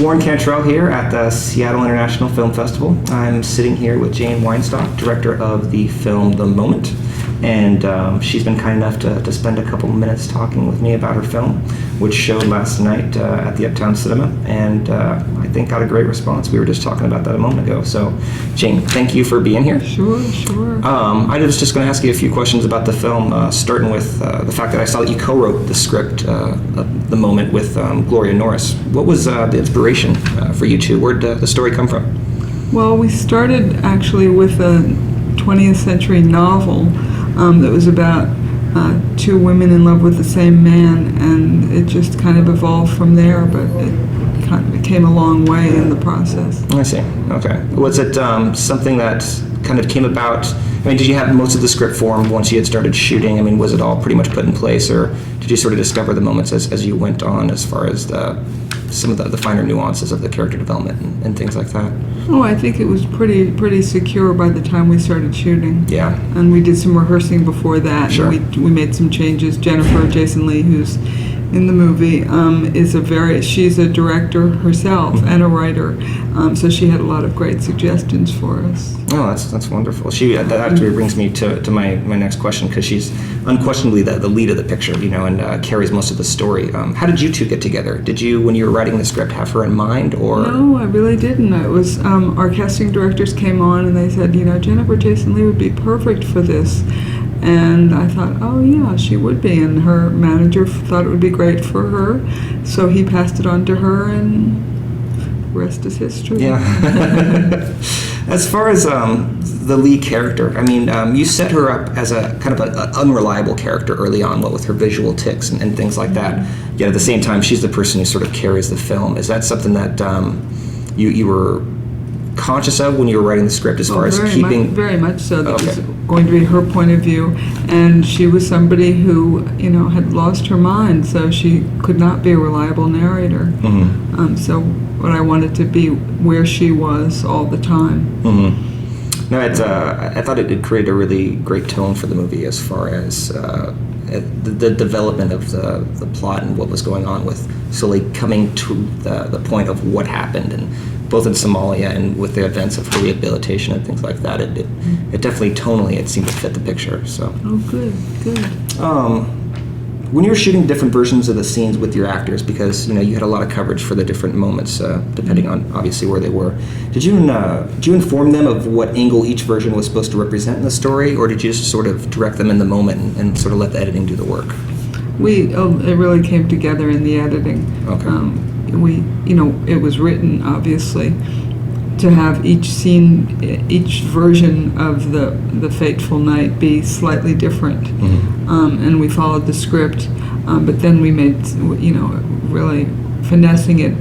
Warren Cantrell here at the Seattle International Film Festival. I'm sitting here with Jane Weinstock, director of the film The Moment, and she's been kind enough to spend a couple minutes talking with me about her film, which showed last night at the Uptown Cinema, and I think got a great response. We were just talking about that a moment ago. So, Jane, thank you for being here. Sure. I was just going to ask you a few questions about the film, starting with the fact that I saw that you co-wrote the script of The Moment with Gloria Norris. What was the inspiration for you two? Where'd the story come from? Well, we started actually with a 20th century novel that was about two women in love with the same man, and it just kind of evolved from there, but it came a long way in the process. I see. Okay. Was it something that kind of came about? I mean, did you have most of the script formed once you had started shooting? I mean, was it all pretty much put in place, or did you sort of discover the moments as you went on, as far as some of the finer nuances of the character development and things like that? Oh, I think it was pretty secure by the time we started shooting. Yeah. And we did some rehearsing before that. Sure. And we made some changes. Jennifer Jason Leigh, who's in the movie, she's a director herself and a writer, so she had a lot of great suggestions for us. Oh, that's wonderful. That actually brings me to my next question, because she's unquestionably the lead of the picture, and carries most of the story. How did you two get together? Did you, when you were writing the script, have her in mind, or? No, I really didn't. It was our casting directors came on and they said, Jennifer Jason Leigh would be perfect for this. And I thought, oh yeah, she would be. And her manager thought it would be great for her, so he passed it on to her, and the rest is history. Yeah. As far as the lead character, I mean, you set her up as a kind of an unreliable character early on, what with her visual tics and things like that. Yet at the same time, she's the person who sort of carries the film. Is that something that you were conscious of when you were writing the script, as far as keeping? Very much so. That Okay. was going to be her point of view, and she was somebody who had lost her mind, so she could not be a reliable narrator. Mm-hmm. So what I wanted to be where she was all the time. Mm-hmm. No, I thought it created a really great tone for the movie, as far as the development of the plot and what was going on, with slowly coming to the point of what happened, and both in Somalia and with the events of her rehabilitation and things like that. It definitely tonally it seemed to fit the picture. So. Oh, good. When you were shooting different versions of the scenes with your actors, because you had a lot of coverage for the different moments, depending on obviously where they were, did you inform them of what angle each version was supposed to represent in the story, or did you just sort of direct them in the moment and sort of let the editing do the work? It really came together in the editing. Okay. It was written, obviously, to have each scene, each version of the fateful night be slightly different. Mm-hmm. And we followed the script, but then we made, really finessing it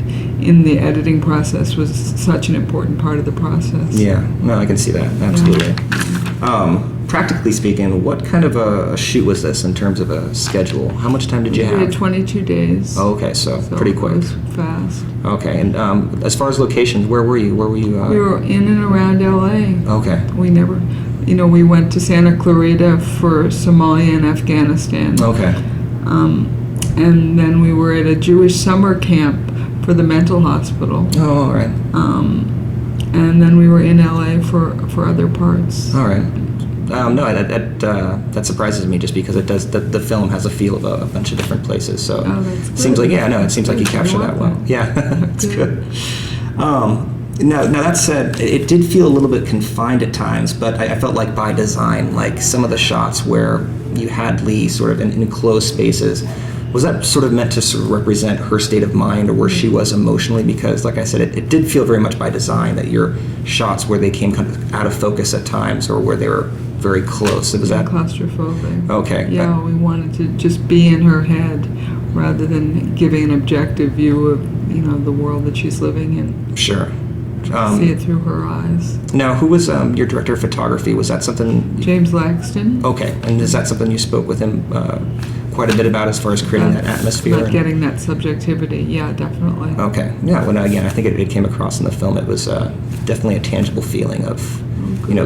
in the editing process was such an important part of the process. Yeah, no, I can see that, absolutely. Yeah. Practically speaking, what kind of a shoot was this in terms of a schedule? How much time did you have? We had 22 days. Oh, okay, so pretty quick. It was fast. Okay, and as far as locations, where were you? We were in and around LA. Okay. We never, we went to Santa Clarita for Somalia and Afghanistan. Okay. And then we were at a Jewish summer camp for the mental hospital. Oh, all right. And then we were in LA for other parts. All right. No, that surprises me, just because it does. The film has a feel of a bunch of different places, so that's it seems like it seems like you capture that well. Yeah, that's good. Now that said, it did feel a little bit confined at times, but I felt like by design, like some of the shots where you had Lee sort of in enclosed spaces. Was that sort of meant to sort of represent her state of mind, or where she was emotionally? Because, like I said, it did feel very much by design that your shots where they came kind of out of focus at times, or where they were very close. Was that claustrophobic? Okay. Yeah, we wanted to just be in her head rather than giving an objective view of the world that she's living in. Sure. See it through her eyes. Now, who was your director of photography? Was that something? James Laxton. Okay, and is that something you spoke with him quite a bit about, as far as creating that atmosphere? About getting that subjectivity, yeah, definitely. Okay, yeah. Well, again, I think it came across in the film. It was definitely a tangible feeling of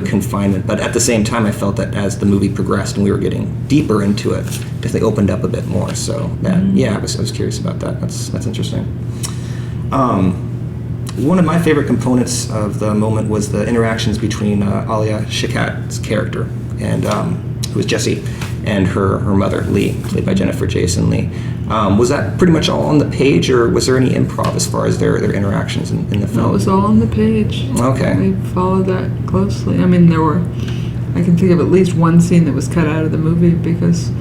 confinement, but at the same time, I felt that as the movie progressed and we were getting deeper into it, definitely opened up a bit more. So I was curious about that. That's interesting. one of my favorite components of the moment was the interactions between Alia Shikat's character and who was Jessie, and her mother, Lee, played by Jennifer Jason Lee. Was that pretty much all on the page, or was there any improv as far as their interactions in the film? No, it was all on the page. Okay. We followed that closely. I mean, I can think of at least one scene that was cut out of the movie because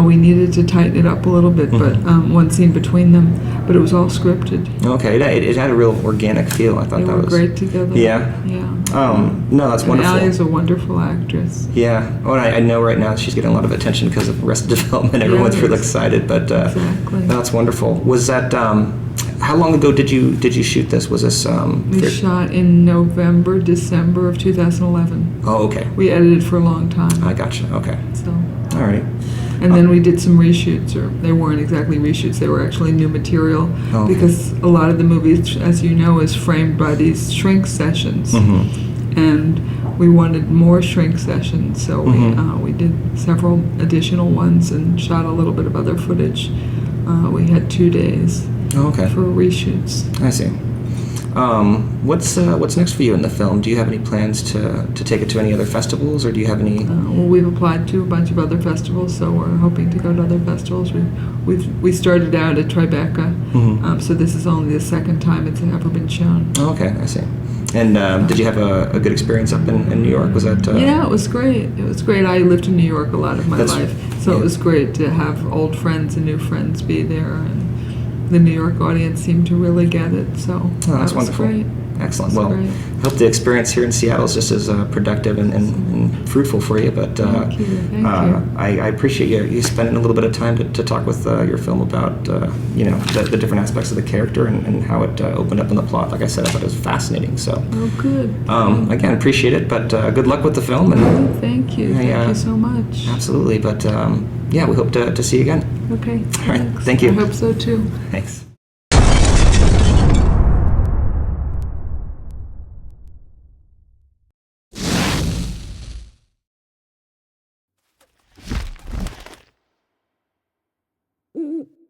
we needed to tighten it up a little bit, but one scene between them, but it was all scripted. Okay, it had a real organic feel. I thought They that were was great together. Yeah. Yeah. No, that's wonderful. Ali's a wonderful actress. Yeah. Oh, and I know right now she's getting a lot of attention because of Arrested Development. Everyone's really excited, but exactly. That's wonderful. Was that how long ago did you shoot this? Was this We shot in November, December of 2011. Oh, okay. We edited for a long time. I gotcha. Okay. So. All right. And then we did some reshoots, or they weren't exactly reshoots, they were actually new material, because a lot of the movie, as you know, is framed by these shrink sessions. And we wanted more shrink sessions, so we did several additional ones and shot a little bit of other footage. We had 2 days for reshoots. I see. What's next for you in the film? Do you have any plans to take it to any other festivals, or do you have any? Well, we've applied to a bunch of other festivals, so we're hoping to go to other festivals. We started out at Tribeca, so this is only the second time it's ever been shown. Oh, okay, I see. And did you have a good experience up in New York? Was that? Yeah, it was great. It was great. I lived in New York a lot of my life, so it was great to have old friends and new friends be there, and the New York audience seemed to really get it. So that's wonderful. Great. Excellent. Well, I hope the experience here in Seattle is just as productive and fruitful for you. But Thank you. I appreciate you spending a little bit of time to talk with your film about the different aspects of the character and how it opened up in the plot. Like I said, I thought it was fascinating. So good. Again, appreciate it. But good luck with the film. And thank you. Thank you so much. Absolutely. But yeah, we hope to see you again. Okay. All right. Thank you. I hope so too. Thanks. Mm-hmm.